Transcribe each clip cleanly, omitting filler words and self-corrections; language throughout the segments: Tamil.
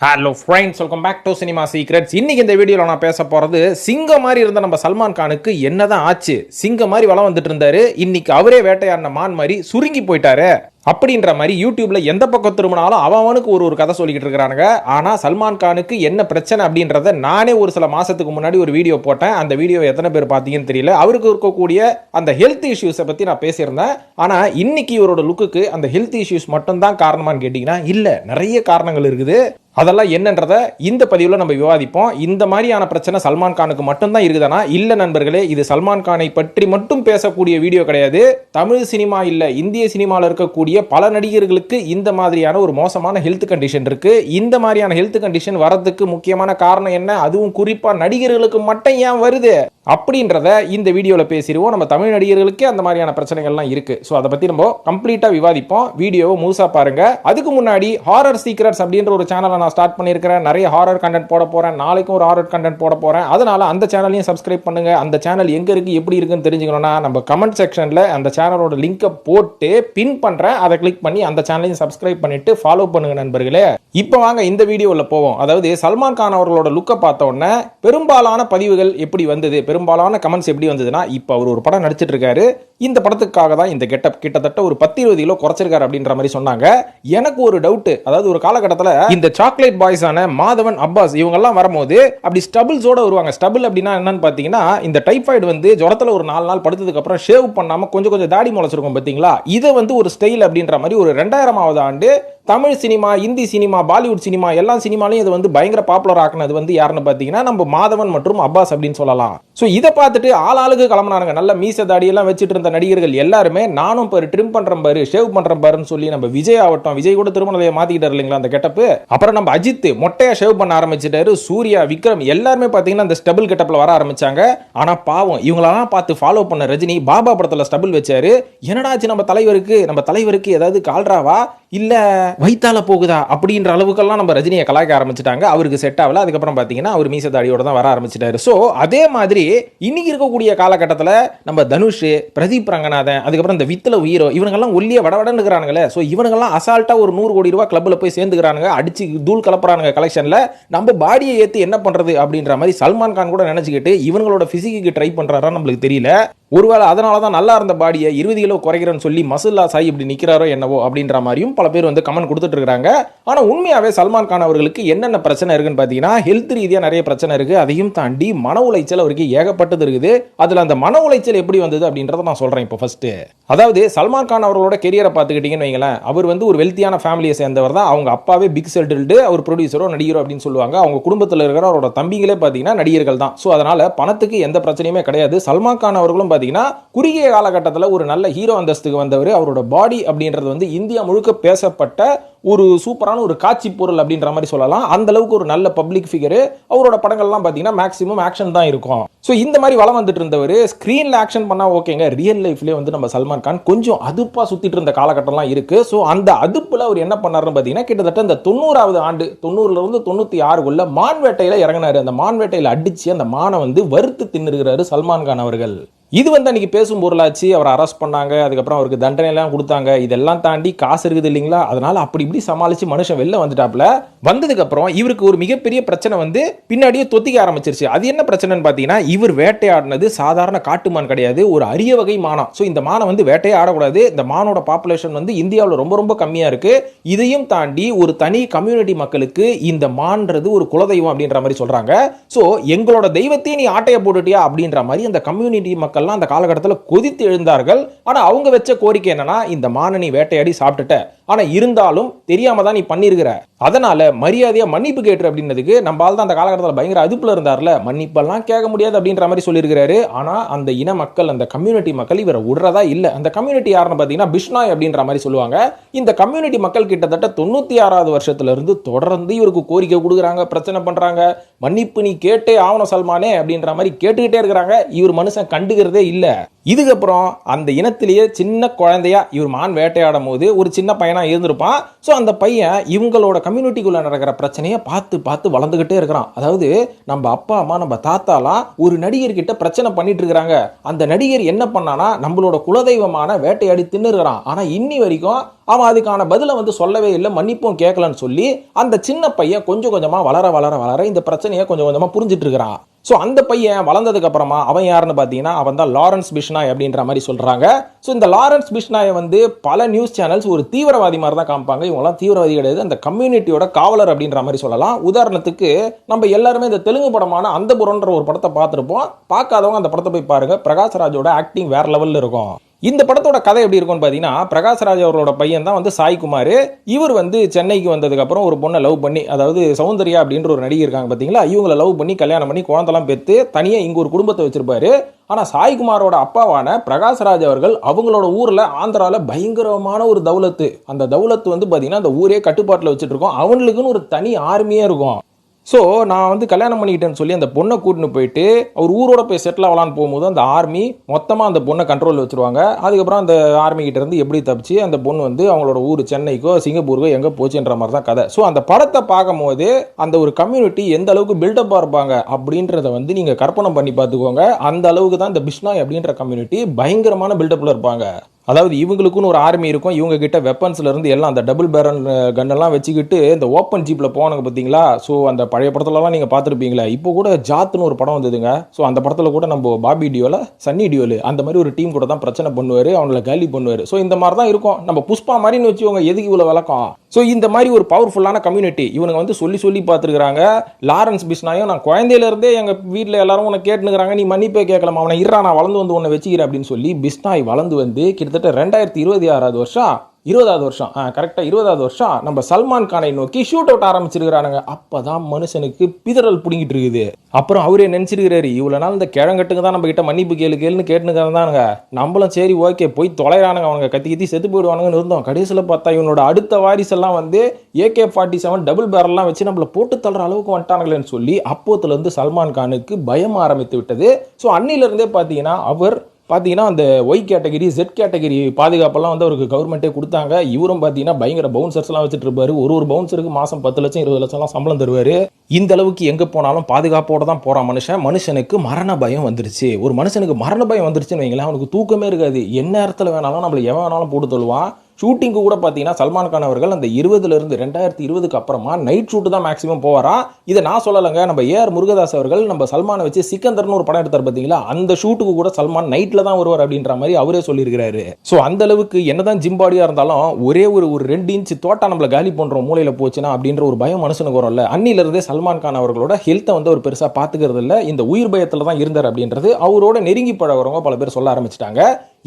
Hello friends, welcome back to Cinema Secrets. இன்னைக்கு இந்த வீடியோவில் நான் பேச போகிறது சிங்கம் மாதிரி இருந்த நம்ம சல்மான் கானுக்கு என்னதான் ஆச்சு. சிங்கம் மாதிரி வளம் வந்துட்டு இருந்தாரு, இன்னைக்கு அவரே வேட்டையாடின மான் மாதிரி சுருங்கி போயிட்டாரு அப்படின்ற மாதிரி யூடியூப்ல எந்த பக்கம் திரும்பினாலும் அவனுக்கு ஒரு கதை சொல்லிக்கிட்டு இருக்கிறானுங்க. ஆனா சல்மான் கானுக்கு என்ன பிரச்சனை அப்படின்றத நானே ஒரு சில மாசத்துக்கு முன்னாடி ஒரு வீடியோ போட்டேன். அந்த வீடியோ எத்தனை பேர் பார்த்தீங்கன்னு தெரியல. அவருக்கு இருக்கக்கூடிய அந்த ஹெல்த் இஷ்யூஸை பத்தி நான் பேசியிருந்தேன். ஆனா இன்னைக்கு இவரோட லுக்குக்கு அந்த ஹெல்த் இஷ்யூஸ் மட்டும் தான் காரணமான்னு கேட்டீங்கன்னா இல்ல, நிறைய காரணங்கள் இருக்குது. அதெல்லாம் என்னன்றத இந்த பதிவில் நம்ம விவாதிப்போம். இந்த மாதிரியான பிரச்சனை சல்மான் கானுக்கு மட்டும்தான் இருக்குதானா? இல்ல நண்பர்களே, இது சல்மான் கானை பற்றி மட்டும் பேசக்கூடிய வீடியோ கிடையாது. தமிழ் சினிமா இல்ல, இந்திய சினிமாவில் இருக்கக்கூடிய பல நடிகர்களுக்கு இந்த மாதிரியான ஒரு மோசமான ஹெல்த் கண்டிஷன் இருக்கு. இந்த மாதிரியான ஹெல்த் கண்டிஷன் வரதுக்கு முக்கியமான காரணம் என்ன, அதுவும் குறிப்பா நடிகர்களுக்கு மட்டும் ஏன் வருது அப்படின்றத இந்த வீடியோவில் பேசிடுவோம். நம்ம தமிழ் நடிகர்களுக்கே அந்த மாதிரியான பிரச்சனைகள்லாம் இருக்கு. ஸோ அதை பற்றி நம்ம கம்ப்ளீட்டா விவாதிப்போம். வீடியோவை முழுசா பாருங்க. அதுக்கு முன்னாடி ஹாரர் சீக்ரெட்ஸ் அப்படின்ற ஒரு சேனலை நான் ஸ்டார்ட் பண்ணியிருக்கிறேன். நிறைய ஹாரர் கண்டென்ட் போட போறேன். நாளைக்கும் ஒரு ஹாரர் கண்டென்ட் போட போறேன். அதனால அந்த சேனலையும் சப்ஸ்கிரைப் பண்ணுங்க. அந்த சேனல் எங்க இருக்கு, எப்படி இருக்குன்னு தெரிஞ்சுக்கணும்னா நம்ம கமெண்ட் செக்ஷன்ல அந்த சேனலோட லிங்கை போட்டு பின் பண்றேன். அதை கிளிக் பண்ணி அந்த சேனலையும் சப்ஸ்கிரைப் பண்ணிட்டு ஃபாலோ பண்ணுங்க நண்பர்களே. இப்போ வாங்க இந்த வீடியோவில் போவோம். அதாவது சல்மான் கான் அவர்களோட லுக்கை பார்த்த உடனே பெரும்பாலான பதிவுகள் எப்படி வந்தது, பெரும்பாலான கமெண்ட்ஸ் எப்படி வந்ததுன்னா, இப்போ அவர் ஒரு படம் நடிச்சிட்டு இருக்காரு, இந்த படத்துக்காக தான் இந்த கெட்டப் கிட்டத்தட்ட ஒரு 10-20 கிலோ குறைச்சிருக்காரு அப்படின்ற மாதிரி சொன்னாங்க. எனக்கு ஒரு டவுட், அதாவது ஒரு காலகட்டத்தில் இந்த சாக்லேட் பாய்ஸான மாதவன், அப்பாஸ் இவங்கெல்லாம் வரும்போது அப்படி ஸ்டபிள்ஸோட வருவாங்க. ஸ்டபிள் அப்படின்னா என்னன்னு பார்த்தீங்கன்னா, இந்த டைஃபாய்டு வந்து ஜுரத்தில் ஒரு 4 நாள் படுத்ததுக்கு அப்புறம் ஷேவ் பண்ணாம கொஞ்சம் தாடி முளைச்சிருக்கும் பார்த்தீங்களா, இதை வந்து ஒரு ஸ்டைல் அப்படின்ற மாதிரி ஒரு 2000ஆவது ஆண்டு Tamil cinema, Hindi cinema, Bollywood cinema எல்லா சினிமாலையும் இது வந்து பயங்கர பாப்புலர் ஆக்குனது வந்து யாருன்னு பார்த்தீங்கன்னா நம்ம மாதவன் மற்றும் அப்பாஸ் அப்படின்னு சொல்லலாம். ஸோ இதை பார்த்துட்டு ஆளுக்கு கிளம்புனாங்க. நல்ல மீச தாடியெல்லாம் வச்சுட்டு இருந்த நடிகர்கள் எல்லாருமே நானும் பாரு ட்ரிம் பண்றேன் பாரு, ஷேவ் பண்றேன் பாருன்னு சொல்லி நம்ம விஜய் ஆகட்டும், விஜய் கூட திருமணத்தை மாத்திக்கிட்டாரு இல்லைங்களா அந்த கெட்டப்பு. அப்புறம் நம்ம அஜித் மொட்டையா ஷேவ் பண்ண ஆரம்பிச்சிட்டாரு. சூர்யா, விக்ரம் எல்லாருமே பார்த்தீங்கன்னா அந்த ஸ்டபிள் கெட்டப்ல வர ஆரம்பிச்சாங்க. ஆனா பாவம் இவங்களெல்லாம் பார்த்து ஃபாலோ பண்ண ரஜினி பாபா படத்துல ஸ்டபிள் வச்சாரு. என்னடாச்சு நம்ம தலைவருக்கு ஏதாவது கால்ராவா இல்ல வைத்தால போகுதா அப்படின்ற அளவுக்கெல்லாம் நம்ம ரஜினியை கலாய்க்க ஆரம்பிச்சிட்டாங்க. அவருக்கு செட் ஆகல. அதுக்கப்புறம் பார்த்தீங்கன்னா அவர் மீச தாடியோட தான் வர ஆரம்பிச்சிட்டாரு. ஸோ அதே மாதிரி இன்னைக்கு இருக்கக்கூடிய காலகட்டத்தில் நம்ம தனுஷ், பிரதீப் ரங்கநாதன், அதுக்கப்புறம் இந்த வித்துல ஹீரோ இவங்கெல்லாம் ஒல்லிய வடவடன்னு இருக்கிறானுங்களே. ஸோ இவங்கெல்லாம் அசால்ட்டா ஒரு 100 கோடி ரூபாய் கிளப்ல போய் சேர்ந்துக்கிறானுங்க, அடிச்சு தூள் கலப்புறானுங்க கலெக்ஷன்ல. நம்ம பாடியை ஏற்றி என்ன பண்றது அப்படின்ற மாதிரி சல்மான் கான் கூட நினைச்சுக்கிட்டு இவங்களோட பிசிக்கு ட்ரை பண்றாரா நம்மளுக்கு தெரியல. ஒருவேளை அதனால தான் நல்லா இருந்த பாடியை 20 கிலோ குறைக்கிறேன்னு சொல்லி மசுல்லா சாய் இப்படி நிற்கிறாரோ என்னவோ அப்படின்ற மாதிரியும் பல பேர் வந்து கமெண்ட் கொடுத்துட்டு இருக்காங்க. ஆனால் உண்மையாவே சல்மான் கான் அவர்களுக்கு என்னென்ன பிரச்சனை இருக்குன்னு பார்த்தீங்கன்னா, ஹெல்த் ரீதியாக நிறைய பிரச்சனை இருக்கு. அதையும் தாண்டி மன உளைச்சல் அவருக்கு ஏகப்பட்டது இருக்குது. அதில் அந்த மன உளைச்சல் எப்படி வந்தது அப்படின்றத நான் சொல்றேன் இப்போ ஃபர்ஸ்ட். அதாவது சல்மான் கான் அவர்களோட கெரியரை பார்த்துக்கிட்டீங்கன்னு வைங்களேன், அவர் வந்து ஒரு வெல்த்தியான ஃபேமிலியை சேர்ந்தவர் தான். அவங்க அப்பாவே பிக் செட்டில்டு, அவர் ப்ரொடியூசரோ நடிகரோ அப்படின்னு சொல்லுவாங்க. அவங்க குடும்பத்தில் இருக்கிற அவரோட தம்பிங்களே பார்த்தீங்கன்னா நடிகர்கள் தான். ஸோ அதனால பணத்துக்கு எந்த பிரச்சனையுமே கிடையாது. சல்மான் கான் அவர்களும் பார்த்தீங்கன்னா குறுகிய காலகட்டத்தில் ஒரு நல்ல ஹீரோ அந்தஸ்துக்கு வந்தவர். அவரோட பாடி அப்படின்றது வந்து இந்தியா முழுக்க பேசப்பட்ட ஒரு சூப்பரான ஒரு காட்சி பொருள் அப்படின்ற மாதிரி சொல்லலாம். அந்த அளவுக்கு ஒரு நல்ல பப்ளிக் ஃபிகர். அவரோட படங்கள்லாம் பார்த்தீங்கன்னா மேக்ஸிமம் ஆக்ஷன் தான் இருக்கும். ஸோ இந்த மாதிரி வளம் வந்துட்டு இருந்தவர் ஸ்கிரீன்ல ஆக்ஷன் பண்ணா ஓகேங்க, ரியல் லைஃப்லேயே வந்து நம்ம சல்மான் கான் கொஞ்சம் அதுப்பா சுத்திட்டு இருந்த காலகட்டம்லாம் இருக்கு. ஸோ அந்த அதுப்புல அவர் என்ன பண்ணாருன்னு பார்த்தீங்கன்னா, கிட்டத்தட்ட இந்த 90வது ஆண்டு 90ல இருந்து 96க்குள்ள மான் வேட்டையில இறங்கினாரு. அந்த மான் வேட்டையில அடிச்சு அந்த மானை வந்து வறுத்து தின்னுருக்கிறாரு சல்மான் கான் அவர்கள். இது வந்து அன்னைக்கு பேசும் பொருளாச்சு. அவர் அரெஸ்ட் பண்ணாங்க, அதுக்கப்புறம் அவருக்கு தண்டனை எல்லாம் கொடுத்தாங்க. இதெல்லாம் தாண்டி காசு இருக்குது இல்லைங்களா, அதனால அப்படி இப்படி சமாளிச்சு மனுஷன் வெளில வந்துட்டாப்ல. வந்ததுக்கு அப்புறம் இவருக்கு ஒரு மிகப்பெரிய பிரச்சனை வந்து பின்னாடியே தொத்திக்க ஆரம்பிச்சிருச்சு. அது என்ன பிரச்சனைன்னு பார்த்தீங்கன்னா, இவர் வேட்டையாடினது சாதாரண காட்டுமான் கிடையாது, ஒரு அரிய வகை மானம். ஸோ இந்த மானை வந்து வேட்டையே ஆடக்கூடாது. இந்த மானோட பாப்புலேஷன் வந்து இந்தியாவில் ரொம்ப கம்மியா இருக்கு. இதையும் தாண்டி ஒரு தனி கம்யூனிட்டி மக்களுக்கு இந்த மான்றது ஒரு குலதெய்வம் அப்படின்ற மாதிரி சொல்றாங்க. ஸோ எங்களோட தெய்வத்தையும் நீ ஆட்டையை போட்டுட்டியா அப்படின்ற மாதிரி அந்த கம்யூனிட்டி மக்கள் அந்த காலகட்டத்தில் கொதித்து எழுந்தார்கள். ஆனா அவங்க வச்ச கோரிக்கை என்னன்னா, இந்த மானை நீ வேட்டையாடி சாப்பிட்டுட்ட, ஆனா இருந்தாலும் தெரியாம தான் நீ பண்ணிருக்கிற, அதனால மரியாதையா மன்னிப்பு கேட்டு அப்படின்றதுக்கு நம்ம ஆள் தான் அந்த காலகட்டத்தில் பயங்கர அதுப்புல இருந்தார்ல, மன்னிப்பெல்லாம் கேட்க முடியாது அப்படின்ற மாதிரி சொல்லியிருக்கிறாரு. ஆனா அந்த இன மக்கள், அந்த கம்யூனிட்டி மக்கள் இவரை விடுறதா இல்ல. அந்த கம்யூனிட்டி யாருன்னு பார்த்தீங்கன்னா பிஷ்னாய் அப்படின்ற மாதிரி சொல்லுவாங்க. இந்த கம்யூனிட்டி மக்கள் கிட்டத்தட்ட 96வது வருஷத்துல இருந்து தொடர்ந்து இவருக்கு கோரிக்கை கொடுக்குறாங்க, பிரச்சனை பண்றாங்க. மன்னிப்பு நீ கேட்டே ஆவணும் சல்மானே அப்படின்ற மாதிரி கேட்டுக்கிட்டே இருக்கிறாங்க. இவர் மனுஷன் கண்டுக்கிறதே இல்ல. இதுக்கப்புறம் அந்த இனத்திலேயே சின்ன குழந்தையா இவர் மான் வேட்டையாடும் போது ஒரு சின்ன பையனா இருந்திருப்பான். ஸோ அந்த பையன் இவங்களோட கம்யூனிட்டிக்குள்ள நடக்கிற பிரச்சனையை பார்த்து பார்த்து வளர்ந்துகிட்டே இருக்கிறான். அதாவது நம்ம அப்பா அம்மா நம்ம தாத்தாலாம் ஒரு நடிகர் கிட்ட பிரச்சனை பண்ணிட்டு இருக்காங்க. அந்த நடிகர் என்ன பண்ணானா நம்மளோட குலதெய்வமான வேட்டையாடி தின்னு இருக்கிறான். ஆனா இன்னி வரைக்கும் அவன் அதுக்கான பதிலை வந்து சொல்லவே இல்லை, மன்னிப்பும் கேட்கலன்னு சொல்லி அந்த சின்ன பையன் கொஞ்சம் கொஞ்சமா வளர வளர வளர இந்த பிரச்சனையை கொஞ்சம் கொஞ்சமா புரிஞ்சிட்டு இருக்கிறான். ஸோ அந்த பையன் வளர்ந்ததுக்கு அப்புறமா அவன் யாருன்னு பார்த்தீங்கன்னா அவன் தான் லாரன்ஸ் பிஷ்னாய் அப்படின்ற மாதிரி சொல்றாங்க. ஸோ இந்த லாரன்ஸ் பிஷ்னாயை வந்து பல நியூஸ் சேனல்ஸ் ஒரு தீவிரவாதி மாதிரி தான் காமிப்பாங்க. இவங்களாம் தீவிரவாதி கிடையாது, அந்த கம்யூனிட்டியோட காவலர் அப்படின்ற மாதிரி சொல்லலாம். உதாரணத்துக்கு நம்ம எல்லாருமே இந்த தெலுங்கு படமான அந்த புறன்ற ஒரு படத்தை பார்த்துருப்போம். பார்க்காதவங்க அந்த படத்தை போய் பாருங்க. பிரகாஷ்ராஜோட ஆக்டிங் வேற லெவலில் இருக்கும். இந்த படத்தோட கதை எப்படி இருக்கும்னு பார்த்தீங்கன்னா பிரகாஷ்ராஜ் அவரோட பையன் தான் வந்து சாய்குமார். இவர் வந்து சென்னைக்கு வந்ததுக்கு அப்புறம் ஒரு பொண்ணை லவ் பண்ணி, அதாவது சௌந்தர்யா அப்படின்ற ஒரு நடிகை இருக்காங்க பார்த்தீங்களா, இவங்களை லவ் பண்ணி கல்யாணம் பண்ணி குழந்தைலாம் பெற்று தனியாக இங்கே ஒரு குடும்பத்தை வச்சிருப்பாரு. ஆனால் சாய்குமாரோட அப்பாவான பிரகாஷ்ராஜ் அவர்கள் அவங்களோட ஊரில் ஆந்திராவில் பயங்கரமான ஒரு தௌலத்து, அந்த தௌலத்து வந்து பார்த்தீங்கன்னா அந்த ஊரே கட்டுப்பாட்டில் வச்சுட்டு இருக்கோம். அவங்களுக்குன்னு ஒரு தனி ஆர்மியே இருக்கும். ஸோ நான் வந்து கல்யாணம் பண்ணிக்கிட்டேன்னு சொல்லி அந்த பொண்ணை கூட்டின்னு போயிட்டு அவர் ஊரோட போய் செட்டில் ஆகலான்னு போகும்போது அந்த ஆர்மி மொத்தமாக அந்த பொண்ணை கண்ட்ரோலில் வச்சுருவாங்க. அதுக்கப்புறம் அந்த ஆர்மி கிட்ட இருந்து எப்படி தப்பிச்சு அந்த பொண்ணு வந்து அவங்களோட ஊர் சென்னைக்கோ சிங்கப்பூருக்கோ எங்கே போச்சுன்ற மாதிரி தான் கதை. ஸோ அந்த படத்தை பார்க்கும்போது அந்த ஒரு கம்யூனிட்டி எந்த அளவுக்கு பில்டப்பாக இருப்பாங்க அப்படின்றத வந்து நீங்கள் கற்பனை பண்ணி பார்த்துக்கோங்க. அந்த அளவுக்கு தான் இந்த பிஷ்னாய் அப்படின்ற கம்யூனிட்டி பயங்கரமான பில்டப்பில் இருப்பாங்க. அதாவது இவங்களுக்குன்னு ஒரு ஆர்மி இருக்கும், இவங்க கிட்ட வெப்பன்ஸ்ல இருந்து எல்லாம் அந்த டபுள் பேரல் கன்னெல்லாம் வச்சுக்கிட்டு இந்த ஓப்பன் ஜீப்ல போனாங்க பார்த்தீங்களா. ஸோ அந்த பழைய படத்துலலாம் நீங்கள் பார்த்துருப்பீங்களா. இப்போ கூட ஜாத்துன்னு ஒரு படம் வந்ததுங்க. ஸோ அந்த படத்தில் கூட நம்ம பாபி டியோல சன்னி டியோல் அந்த மாதிரி ஒரு டீம் கூட தான் பிரச்சனை பண்ணுவார், அவங்கள காலி பண்ணுவார். ஸோ இந்த மாதிரி தான் இருக்கும். நம்ம புஷ்பா மாதிரின்னு வச்சுக்கோங்க, எதுக்கு இவ்வளோ விளக்கம். ஸோ இந்த மாதிரி ஒரு பவர்ஃபுல்லான கம்யூனிட்டி இவங்க வந்து சொல்லி சொல்லி பார்த்துருக்காங்க. லாரன்ஸ் பிஷ்னாயும் நான் குழந்தையிலேருந்தே எங்கள் வீட்டில் எல்லாரும் உன்னை கேட்டுனுக்குறாங்க, நீ மன்னிப்பே கேட்கலாமா, அவனை இருறா நான் வளர்ந்து வந்து உன்னை வச்சுக்கிறேன் அப்படின்னு சொல்லி பிஷ்னாய் வளர்ந்து வந்து கிட்டத்தட்ட 2026 வருஷம் 20வது வருஷம் கரெக்டாக 20வது வருஷம் நம்ம சல்மான் கானை நோக்கி ஷூட் அவுட் ஆரம்பிச்சிருக்கிறானுங்க. அப்போதான் மனுஷனுக்கு பிதறல் பிடிங்கிட்டு இருக்குது. அப்புறம் அவரே நினச்சிருக்கிறாரு, இவ்வளோ நாள் இந்த கிழங்கட்டுக்கு தான் நம்ம கிட்ட மன்னிப்பு கேளுன்னு கேட்டுனுக்கிறதானுங்க. நம்மளும் சரி ஓகே போய் தொலைறானுங்க, அவனுங்க கத்தி கத்தி செத்து போயிடுவானுங்கன்னு இருந்தோம். கடைசியில் பார்த்தா இவனோட அடுத்த வாரிசெல்லாம் வந்து AK-47 டபுள் பேரல்லாம் வச்சு நம்மளை போட்டு தள்ளுற அளவுக்கு வந்துட்டானுங்களேன்னு சொல்லி அப்போத்துலேருந்து சல்மான் கானுக்கு பயம் ஆரம்பித்து விட்டது. ஸோ அன்னிலிருந்தே பார்த்தீங்கன்னா அவர் அந்த ஒய் கேட்டகரி Z கேட்டகரி பாதுகாப்பெல்லாம் வந்து அவருக்கு கவர்மெண்ட்டே கொடுத்தாங்க. இவரும் பார்த்தீங்கன்னா பயங்கர பவுன்சர்ஸ்லாம் வச்சுட்டு இருப்பாரு. ஒரு பவுன்சருக்கு மாதம் 10 லட்சம் 20 லட்சம்லாம் சம்பளம் தருவார். இந்த அளவுக்கு எங்கே போனாலும் பாதுகாப்போட தான் போகிறான் மனுஷனுக்கு மரண பயம் வந்துருச்சு. ஒரு மனுஷனுக்கு மரண பயம் வந்துருச்சுன்னு வைங்களேன், அவனுக்கு தூக்கமே இருக்காது. என்ன நேரத்தில் வேணாலும் நம்மளை எவன் வேணாலும் போட்டு தள்ளுவான். ஷூட்டிங்கு கூட பார்த்தீங்கன்னா சல்மான் கான் அவர்கள் அந்த 20லேருந்து 2020க்கு அப்புறமா நைட் ஷூட்டு தான் மேக்ஸிமம் போவாராம். இதை நான் சொல்லலைங்க, நம்ம AR முருகதாஸ் அவர்கள் நம்ம சல்மானை வச்சு சிக்கந்தர்னு ஒரு படம் எடுத்தார் பார்த்தீங்களா, அந்த ஷூட்டுக்கு கூட சல்மான் நைட்டில் தான் வருவார் அப்படின்ற மாதிரி அவரே சொல்லியிருக்கிறாரு. ஸோ அந்த அளவுக்கு என்னதான் ஜிம்பாடியாக இருந்தாலும் ஒரே ஒரு 2 இன்ச் தோட்டா நம்மளை காலி பண்ணுறோம் மூலையில் போச்சுன்னா அப்படின்ற ஒரு பயம் மனுஷனுக்கு வரும்ல. அன்னிலிருந்தே சல்மான் கான் அவர்களோட ஹெல்த்தை வந்து அவர் பெருசாக பார்த்துக்கிறது இல்லை, இந்த உயிர் பயத்தில் தான் இருந்தார் அப்படின்றது அவரோட நெருங்கி பழகிறவங்க பல பேர் சொல்ல ஆரம்பிச்சிட்டாங்க.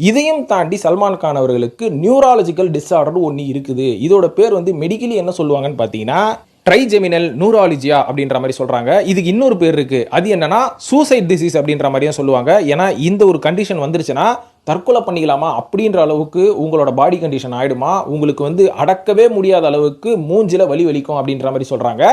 இதையும் தாண்டி சல்மான் கான் அவர்களுக்கு நியூராலஜிக்கல் டிஸார்டர் ஒன்று இருக்குது. இதோட பேர் வந்து மெடிக்கலி என்ன சொல்லுவாங்கன்னு பார்த்தீங்கன்னா ட்ரைஜெமினல் நியூராலஜியா அப்படின்ற மாதிரி சொல்றாங்க. இதுக்கு இன்னொரு பேர் இருக்கு, அது என்னன்னா சூசைட் டிசீஸ் அப்படின்ற மாதிரியும் சொல்லுவாங்க. ஏன்னா இந்த ஒரு கண்டிஷன் வந்துருச்சுன்னா தற்கொலை பண்ணிக்கலாமா அப்படின்ற அளவுக்கு உங்களோட பாடி கண்டிஷன் ஆயிடுமா, உங்களுக்கு வந்து அடக்கவே முடியாத அளவுக்கு மூஞ்சில வலிக்கும் அப்படின்ற மாதிரி சொல்றாங்க.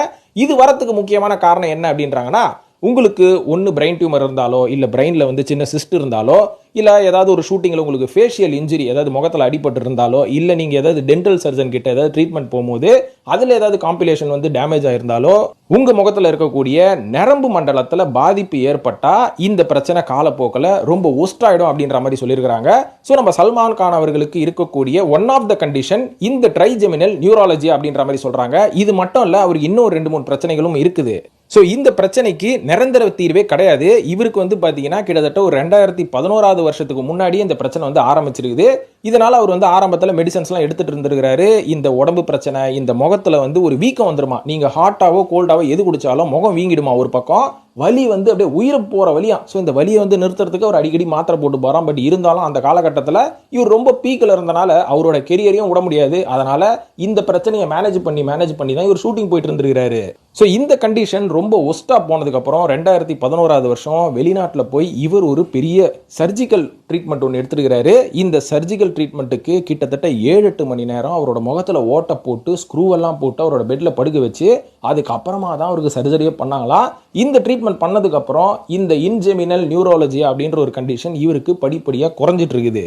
இது வரத்துக்கு முக்கியமான காரணம் என்ன அப்படின்றாங்கன்னா, உங்களுக்கு ஒன்று பிரெயின் டியூமர் இருந்தாலோ இல்லை பிரெயினில் வந்து சின்ன சிஸ்ட் இருந்தாலோ இல்லை ஏதாவது ஒரு ஷூட்டிங்கில் உங்களுக்கு ஃபேஷியல் இன்ஜுரி ஏதாவது முகத்தில் அடிபட்டு இருந்தாலோ இல்லை நீங்கள் ஏதாவது டென்டல் சர்ஜன் கிட்ட ஏதாவது ட்ரீட்மெண்ட் போகும்போது அதில் ஏதாவது காம்ப்ளிகேஷன் வந்து டேமேஜ் ஆயிருந்தாலோ உங்கள் முகத்தில் இருக்கக்கூடிய நரம்பு மண்டலத்தில் பாதிப்பு ஏற்பட்டால் இந்த பிரச்சனை காலப்போக்கில் ரொம்ப ஒஸ்ட் ஆகிடும் அப்படின்ற மாதிரி சொல்லியிருக்கிறாங்க. ஸோ நம்ம சல்மான் கான் அவர்களுக்கு இருக்கக்கூடிய ஒன் ஆஃப் த கண்டிஷன் இந்த ட்ரைஜெமினல் நியூராலஜி அப்படின்ற மாதிரி சொல்கிறாங்க. இது மட்டும் இல்லை, அவருக்கு இன்னும் 2-3 பிரச்சனைகளும் இருக்குது. ஸோ இந்த பிரச்சனைக்கு நிரந்தர தீர்வே கிடையாது. இவருக்கு வந்து பார்த்தீங்கன்னா கிட்டத்தட்ட ஒரு 2011 வருஷத்துக்கு முன்னாடி இந்த பிரச்சனை வந்து ஆரம்பிச்சிருக்குது. இதனால அவர் வந்து ஆரம்பத்தில் மெடிசன்ஸ்லாம் எடுத்துட்டு இருந்திருக்கிறாரு. இந்த உடம்பு பிரச்சனை, இந்த முகத்தில் வந்து ஒரு வீக்கம் வந்துருமா, நீங்கள் ஹாட்டாவோ கோல்டாவோ எது குடிச்சாலும் முகம் வீங்கிடுமா, ஒரு பக்கம் வலி வந்து அப்படியே உயிரை போகிற வலியா. ஸோ இந்த வலியை வந்து நிறுத்துறதுக்கு அவர் அடிக்கடி மாத்திரை போட்டு போகிறான். பட் இருந்தாலும் அந்த காலகட்டத்தில் இவர் ரொம்ப பீக்கில் இருந்தனால அவரோட கெரியரையும் விட முடியாது. அதனால இந்த பிரச்சனையை மேனேஜ் பண்ணி தான் இவர் ஷூட்டிங் போயிட்டு இருந்திருக்கிறாரு. ஸோ இந்த கண்டிஷன் ரொம்ப ஒஸ்டா போனதுக்கப்புறம் 2011 வருஷம் வெளிநாட்டில் போய் இவர் ஒரு பெரிய சர்ஜிக்கல் ட்ரீட்மெண்ட் ஒன்று எடுத்துருக்கிறாரு. இந்த சர்ஜிக்கல் ட்ரீட்மெண்ட்டுக்கு கிட்டத்தட்ட 7-8 மணி நேரம் அவரோட முகத்தில் ஓட்டை போட்டு ஸ்க்ரூவெல்லாம் போட்டு அவரோட பெட்டில் படுக்க வச்சு அதுக்கப்புறமா தான் அவருக்கு சர்ஜரியே பண்ணாங்களாம். இந்த ட்ரீட்மெண்ட் பண்ணதுக்கப்புறம் இந்த இன்ஜெமினல் நியூரோலஜி அப்படின்ற ஒரு கண்டிஷன் இவருக்கு படிப்படியாக குறைஞ்சிட்டு இருக்குது.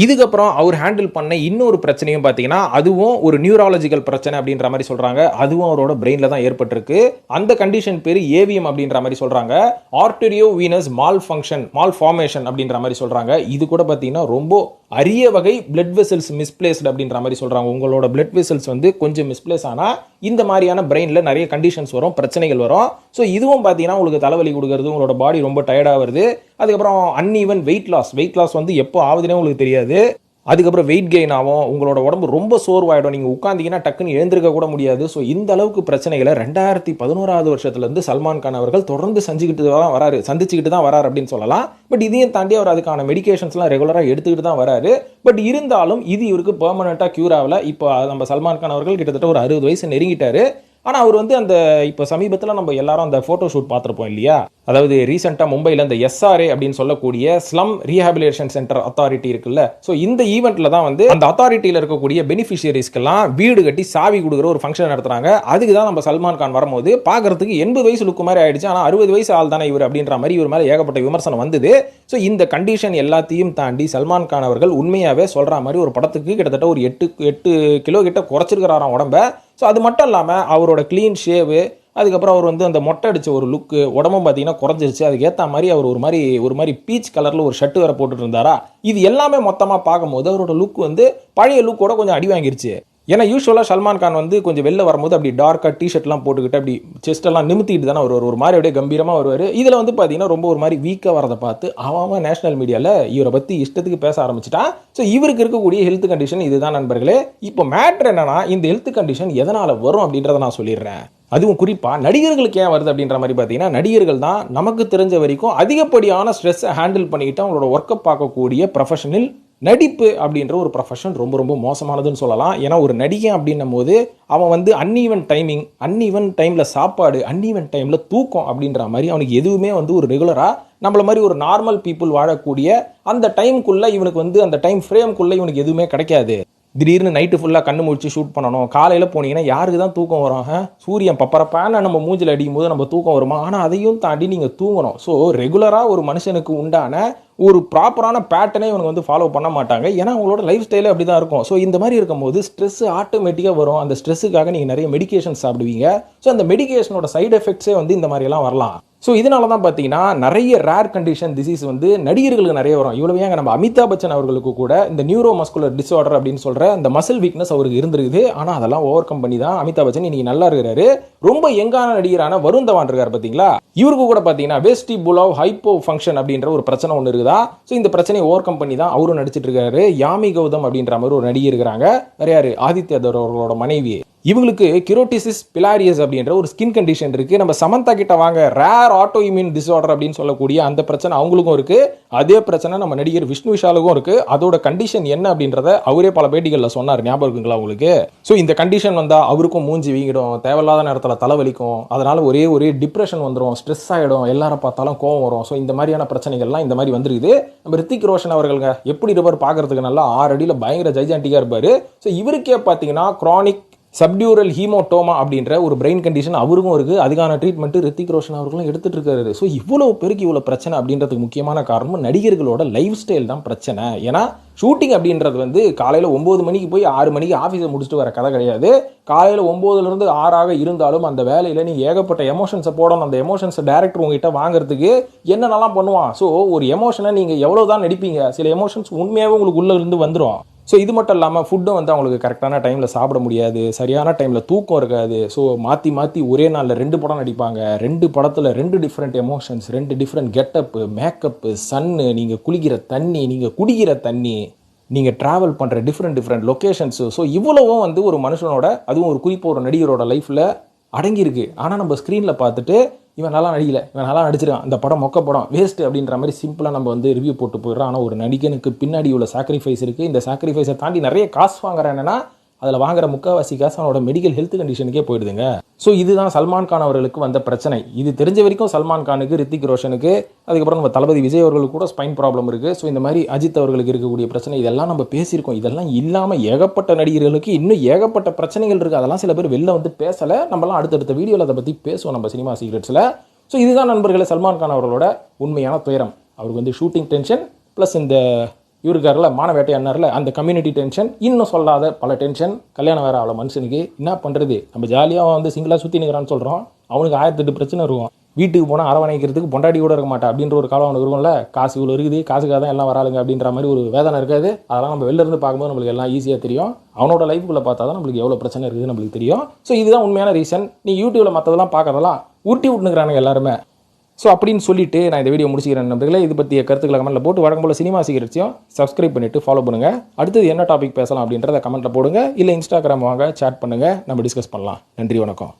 இதுக்கப்புறம் அவர் ஹேண்டில் பண்ண இன்னொரு பிரச்சனையும் பார்த்தீங்கன்னா அதுவும் ஒரு நியூராலஜிக்கல் பிரச்சனை அப்படின்ற மாதிரி சொல்றாங்க. அதுவும் அவரோட பிரெயின்ல தான் ஏற்பட்டிருக்கு. அந்த கண்டிஷன் பேரு ஏவிஎம் அப்படின்ற மாதிரி சொல்றாங்க. ஆர்டரியோ வீனஸ் மால்ஃபார்மேஷன் அப்படின்ற மாதிரி சொல்றாங்க. இது கூட பார்த்தீங்கன்னா ரொம்ப அரிய வகை பிளட் வெசல்ஸ் மிஸ்பிளேஸ்ட் அப்படின்ற மாதிரி சொல்றாங்க. உங்களோட பிளட் வெசல்ஸ் வந்து கொஞ்சம் மிஸ்பிளேஸ் ஆனா இந்த மாதிரியான பிரெயின்ல நிறைய கண்டிஷன்ஸ் வரும், பிரச்சனைகள் வரும். ஸோ இதுவும் பார்த்தீங்கன்னா உங்களுக்கு தலைவலி கொடுக்கறது, உங்களோட பாடி ரொம்ப டயர்டாக வருது. அதுக்கப்புறம் அன்ஈவன் வெயிட் லாஸ் வந்து எப்போ ஆகுதுன்னே உங்களுக்கு தெரியாது. அதுக்கப்புறம் வெயிட் கெயின் ஆகும், உங்களோட உடம்பு ரொம்ப சோர்வாயிடும், நீங்கள் உட்காந்தீங்கன்னா டக்குன்னு எழுந்திருக்க கூட முடியாது. ஸோ இந்த அளவுக்கு பிரச்சனைகளை 2011 வருஷத்துலேருந்து சல்மான் கான் அவர்கள் தொடர்ந்து சந்திச்சுக்கிட்டு தான் வராரு அப்படின்னு சொல்லலாம். பட் இதையும் தாண்டி அவர் அதுக்கான மெடிகேஷன்ஸ்லாம் ரெகுலராக எடுத்துக்கிட்டு தான் வராரு. பட் இருந்தாலும் இது இவருக்கு பெர்மனெண்ட்டாக க்யூர் ஆகல. இப்போ நம்ம சல்மான் கான் அவர்கள் கிட்டத்தட்ட ஒரு 60 வயசு நெருங்கிட்டாரு. ஆனால் அவர் வந்து அந்த இப்போ சமீபத்தில் நம்ம எல்லாரும் அந்த ஃபோட்டோ ஷூட் பார்த்துருப்போம் இல்லையா? அதாவது ரீசெண்டாக மும்பையில் இந்த எஸ்ஆர்ஏ அப்படின்னு சொல்லக்கூடிய ஸ்லம் ரீஹாபிலிட்டேஷன் சென்டர் அத்தாரிட்டி இருக்குல்ல. ஸோ இந்த ஈவெண்ட்டில் தான் வந்து அந்த அத்தாரிட்டியில் இருக்கக்கூடிய பெனிஃபிஷியரிஸ்க்கெல்லாம் வீடு கட்டி சாவி கொடுக்குற ஒரு ஃபங்க்ஷன் நடத்துறாங்க. அதுக்கு தான் நம்ம சல்மான் கான் வரும்போது பார்க்கறதுக்கு 80 வயசு லுக்கு மாதிரி ஆயிடுச்சு. ஆனால் 60 வயசு ஆள் தானே இவர் அப்படின்ற மாதிரி இவர் மேலே ஏகப்பட்ட விமர்சனம் வந்தது. ஸோ இந்த கண்டிஷன் எல்லாத்தையும் தாண்டி சல்மான் கான் அவர்கள் உண்மையாகவே சொல்கிற மாதிரி ஒரு படத்துக்கு கிட்டத்தட்ட ஒரு 8 கிலோ கிட்ட குறைச்சிருக்கிறாராம் உடம்ப. ஸோ அது மட்டும் இல்லாமல் அவரோட க்ளீன் ஷேவு, அதுக்கப்புறம் அவர் வந்து அந்த மொட்டை அடிச்ச ஒரு லுக்கு, உடம்பும் பார்த்தீங்கன்னா குறைஞ்சிருச்சு. அதுக்கு ஏற்ற மாதிரி அவர் ஒரு மாதிரி பீச் கலரில் ஒரு ஷர்ட் வேற போட்டுட்டு இருந்தாரா. இது எல்லாமே மொத்தமாக பார்க்கும்போது அவரோட லுக் வந்து பழைய லுக்கோட கொஞ்சம் அடி வாங்கிருச்சு. ஏன்னா யூஸ்வலாக சல்மான் கான் வந்து கொஞ்சம் வெளில வரும்போது அப்படி டார்க்காக டிஷர்ட்லாம் போட்டுக்கிட்டு அப்படி செஸ்டெல்லாம் நிமித்திட்டு தானே ஒரு மாதிரி அப்படியே கம்பீரமாக வருவார். இதில் வந்து பார்த்தீங்கன்னா ரொம்ப ஒரு மாதிரி வீக்காக வரதை பார்த்து அவன் நேஷனல் மீடியாவில் இவரை பற்றி இஷ்டத்துக்கு பேச ஆரம்பிச்சிட்டான். ஸோ இவருக்கு இருக்கக்கூடிய ஹெல்த் கண்டிஷன் இதுதான் நண்பர்களே. இப்போ மேட்ரு என்னன்னா, இந்த ஹெல்த் கண்டிஷன் எதனால் வரும் அப்படின்றத நான் சொல்லிடுறேன். அதுவும் குறிப்பாக நடிகர்களுக்கு ஏன் வருது அப்படின்ற மாதிரி பார்த்தீங்கன்னா, நடிகர்கள் தான் நமக்கு தெரிஞ்ச வரைக்கும் அதிகப்படியான ஸ்ட்ரெஸ்ஸை ஹேண்டில் பண்ணிக்கிட்டு அவங்களோட ஒர்க்கை பார்க்கக்கூடிய ப்ரொஃபஷனல். நடிப்பு அப்படின்ற ஒரு ப்ரொஃபஷன் ரொம்ப ரொம்ப மோசமானதுன்னு சொல்லலாம். ஏன்னா ஒரு நடிகன் அப்படின்னும் போது அவன் வந்து அன்ஈவன் டைமில் சாப்பாடு, அன்ஈவன் டைமில் தூக்கம் அப்படின்ற மாதிரி அவனுக்கு எதுவுமே வந்து ஒரு ரெகுலராக நம்மள மாதிரி ஒரு நார்மல் பீப்புள் வாழக்கூடிய அந்த டைமுக்குள்ளே இவனுக்கு வந்து அந்த டைம் ஃப்ரேம்குள்ளே இவனுக்கு எதுவுமே கிடைக்காது. திடீர்னு நைட்டு ஃபுல்லாக கண்ணு முழிச்சு ஷூட் பண்ணணும். காலையில் போனீங்கன்னா யாருக்கு தான் தூக்கம் வரும்? சூரியன் பப்பரப்பான நம்ம மூஞ்சில் அடிக்கும் போது நம்ம தூக்கம் வருமா? ஆனால் அதையும் தாண்டி நீங்கள் தூங்கணும். ஸோ ரெகுலராக ஒரு மனுஷனுக்கு உண்டான ஒரு ப்ராப்பரான பேட்டர்னே இவங்க வந்து ஃபாலோ பண்ண மாட்டாங்க. ஏன்னா அவங்களோட லைஃப் ஸ்டைலே அப்படி தான் இருக்கும். ஸோ இந்த மாதிரி இருக்கும்போது ஸ்ட்ரெஸ் ஆட்டோமேட்டிக்காக வரும். அந்த ஸ்ட்ரெஸ்ஸுக்காக நீங்கள் நிறைய மெடிகேஷன் சாப்பிடுவீங்க. ஸோ அந்த மெடிகேஷனோட சைடு எஃபெக்ட்ஸே வந்து இந்த மாதிரிலாம் வரலாம். ஸோ இதனால தான் பார்த்தீங்கன்னா நிறைய ரேர் கண்டிஷன் டிசீஸ் வந்து நடிகர்களுக்கு நிறைய வரும். இவ்வளவு ஏங்க நம்ம அமிதாப் பச்சன் அவர்களுக்கு கூட இந்த நியூரோ மஸ்குலர் டிஸார்டர் அப்படின்னு சொல்கிற அந்த மசில் வீக்னஸ் அவருக்கு இருந்திருக்குது. ஆனால் அதெல்லாம் ஓவர் கம் பண்ணி தான் அமிதாப் பச்சன் இன்னைக்கு நல்லா இருக்கிறாரு. ரொம்ப யங்கான நடிகரான வருண் தவான் இருக்காரு பார்த்தீங்களா, இவருக்கு கூட பார்த்தீங்கன்னா வெஸ்டிபுலர் ஹைப்போ ஃபங்க்ஷன் அப்படின்ற ஒரு பிரச்சனை ஒன்று இருக்குதா. ஸோ இந்த பிரச்சனையை ஓவர் கம் பண்ணி தான் அவரும் நடிச்சிட்டு இருக்காரு. யாமி கௌதம் அப்படின்ற மாதிரி ஒரு நடிகை இருக்கிறாங்க. வேற யாரு? ஆதித்யா தர் அவர்களோட மனைவி. இவங்களுக்கு கிரோட்டிசிஸ் பிலாரியஸ் அப்படின்ற ஒரு ஸ்கின் கண்டிஷன் இருக்கு. நம்ம சமந்தா கிட்ட வாங்க, ரேர் ஆட்டோ இம்யூன் டிஸார்டர் அப்படின்னு சொல்லக்கூடிய அந்த பிரச்சனை அவங்களுக்கும் இருக்கு. அதே பிரச்சனை நம்ம நடிகர் விஷ்ணு விஷாலுக்கும் இருக்கு. அதோட கண்டிஷன் என்ன அப்படின்றத அவரே பல பேட்டிகளில் சொன்னார். ஞாபகம் இருக்குங்களா உங்களுக்கு? ஸோ இந்த கண்டிஷன் வந்தா அவருக்கும் மூஞ்சி வீங்கிடும், தேவையில்லாத நேரத்தில் தலைவலிக்கும், அதனால ஒரே டிப்ரெஷன் வந்துடும், ஸ்ட்ரெஸ் ஆகிடும், எல்லாரும் பார்த்தாலும் கோவம் வரும். ஸோ இந்த மாதிரியான பிரச்சனைகள்லாம் இந்த மாதிரி வந்துருக்குது. நம்ம ரித்திக் ரோஷன் அவர்களுங்க எப்படி இருப்பார் பார்க்கறதுக்கு நல்லா 6 அடியில் பயங்கர ஜைஜாண்டிக்காக இருப்பார். ஸோ இவருக்கே பார்த்தீங்கன்னா கிரானிக் சப்டியூரல் ஹீமோட்டோமா அப்படின்ற ஒரு பிரெயின் கண்டிஷன் அவருக்கும் இருக்குது. அதுக்கான ட்ரீட்மெண்ட் ரித்திக் ரோஷன் அவர்களும் எடுத்துகிட்டு இருக்காரு. ஸோ இவ்வளோ பேருக்கு இவ்வளோ பிரச்சனை அப்படின்றதுக்கு முக்கியமான காரணம் நடிகர்களோட லைஃப் ஸ்டைல் தான் பிரச்சனை. ஏன்னா ஷூட்டிங் அப்படின்றது வந்து காலையில் 9 மணிக்கு போய் 6 மணிக்கு ஆஃபீஸை முடிச்சுட்டு வர கதை கிடையாது. காலையில் 9லேருந்து 6 இருந்தாலும் அந்த வேலையில் நீங்கள் ஏகப்பட்ட எமோஷன்ஸை போடணும். அந்த எமோஷன்ஸை டேரக்டர் உங்ககிட்ட வாங்குறதுக்கு என்னென்னலாம் பண்ணுவான். ஸோ ஒரு எமோஷனை நீங்கள் எவ்வளோ தான் நடிப்பீங்க, சில எமோஷன்ஸ் உண்மையாகவே உங்களுக்கு உள்ளே இருந்து வந்துடும். ஸோ இது மட்டும் இல்லாமல் ஃபுட்டும் வந்து அவங்களுக்கு கரெக்டான டைமில் சாப்பிட முடியாது, சரியான டைமில் தூக்கம் இருக்காது. ஸோ மாற்றி ஒரே நாளில் 2 படம் நடிப்பாங்க. 2 படத்தில் 2 different emotions, 2 different getup, makeup, சன்னு, நீங்கள் குளிக்கிற தண்ணி, நீங்கள் குடிக்கிற தண்ணி, நீங்கள் ட்ராவல் பண்ணுற டிஃப்ரெண்ட் லொக்கேஷன்ஸு. ஸோ இவ்வளவும் வந்து ஒரு மனுஷனோட, அதுவும் ஒரு குறிப்பாக ஒரு நடிகரோட லைஃப்பில் அடங்கியிருக்கு. ஆனால் நம்ம ஸ்க்ரீனில் பார்த்துட்டு இவன் நல்லா நடிக்கல, இவன் நல்லா நடிச்சிருக்கான், அந்த படம் மொக்க படம், வேஸ்ட் அப்படின்ற மாதிரி சிம்பிளாக நம்ம வந்து ரிவ்யூ போட்டு போயிடுறோம். ஆனால் ஒரு நடிகனுக்கு பின்னாடி உள்ள சாக்ரிஃபைஸ் இருக்குது. இந்த சாக்ரிஃபைஸை தாண்டி நிறைய காசு வாங்குறேன். என்னன்னா அதில் வாங்குற முக்கால்வாசி காசு அவனோட மெடிக்கல் ஹெல்த் கண்டிஷனுக்கே போயிடுதுங்க. ஸோ இதுதான் சல்மான் கான் அவர்களுக்கு வந்த பிரச்சனை. இது தெரிஞ்ச வரைக்கும் சல்மான் கானுக்கு, ரித்திக் ரோஷனுக்கு, அதுக்கப்புறம் நம்ம தளபதி விஜய் அவர்களுக்கு கூட ஸ்பைன் ப்ராப்ளம் இருக்குது. ஸோ இந்த மாதிரி அஜித் அவர்களுக்கு இருக்கக்கூடிய பிரச்சனை இதெல்லாம் நம்ம பேசியிருக்கோம். இதெல்லாம் இல்லாமல் ஏகப்பட்ட நடிகர்களுக்கு இன்னும் ஏகப்பட்ட பிரச்சனைகள் இருக்குது. அதெல்லாம் சில பேர் வெளில வந்து பேசலை. நம்மலாம் அடுத்தடுத்த வீடியோவில் அதை பற்றி பேசுவோம் நம்ம சினிமா சீக்ரெட்ஸில். ஸோ இதுதான் நண்பர்களே சல்மான் கான் அவர்களோட உண்மையான துயரம். அவருக்கு வந்து ஷூட்டிங் டென்ஷன் ப்ளஸ் இந்த இவருக்காரில் மான வேட்டையாடினார்ல அந்த கம்யூனிட்டி டென்ஷன், இன்னும் சொல்லாத பல டென்ஷன். கல்யாணம் வேறு அவ்வளோ மனுஷனுக்கு என்ன பண்ணுறது? நம்ம ஜாலியாக வந்து சிங்கிளாக சுற்றி நிற்கிறான்னு சொல்கிறோம், அவனுக்கு 1008 பிரச்சனை இருக்கும். வீட்டுக்கு போனால் அரவணைக்கிறதுக்கு பொண்டாடி கூட இருக்க மாட்டா அப்படின்ற ஒரு காலம் அவனுக்கு இருக்கும்ல. காசு இவ்வளோ இருக்குது, காசுக்காக தான் எல்லாம் வராளுங்க அப்படின்ற மாதிரி ஒரு வேதனை இருக்காது. அதெல்லாம் நம்ம வெளில இருந்து பார்க்கும்போது நம்மளுக்கு எல்லாம் ஈஸியாக தெரியும். அவனோட லைஃப்குள்ளே பார்த்தா தான் நம்மளுக்கு எவ்வளோ பிரச்சனை இருக்குது நம்மளுக்கு தெரியும். ஸோ இதுதான் உண்மையான ரீசன். நீ யூடியூப்பில் மற்றதெல்லாம் பார்க்கறதெல்லாம் உருட்டி விட்டுனுக்குறானுங்க எல்லாருமே. ஸோ அப்படின்னு சொல்லிட்டு நான் இந்த வீடியோ முடிச்சுக்கிறேன் நண்பர்களே. இது பற்றிய கருத்துக்களை கமெண்ட்டில் போட்டு வழக்கம் போல் சினிமா சீக்கிரட்ஸையும் சப்ஸ்கிரைப் பண்ணிவிட்டு ஃபாலோ பண்ணுங்கள். அடுத்தது என்ன டாபிக் பேசலாம் அப்படின்றத கமெண்ட்டில் போடுங்க. இல்லை இன்ஸ்டாகிராம் வாங்க, சேட் பண்ணுங்கள், நம்ம டிஸ்கஸ் பண்ணலாம். நன்றி, வணக்கம்.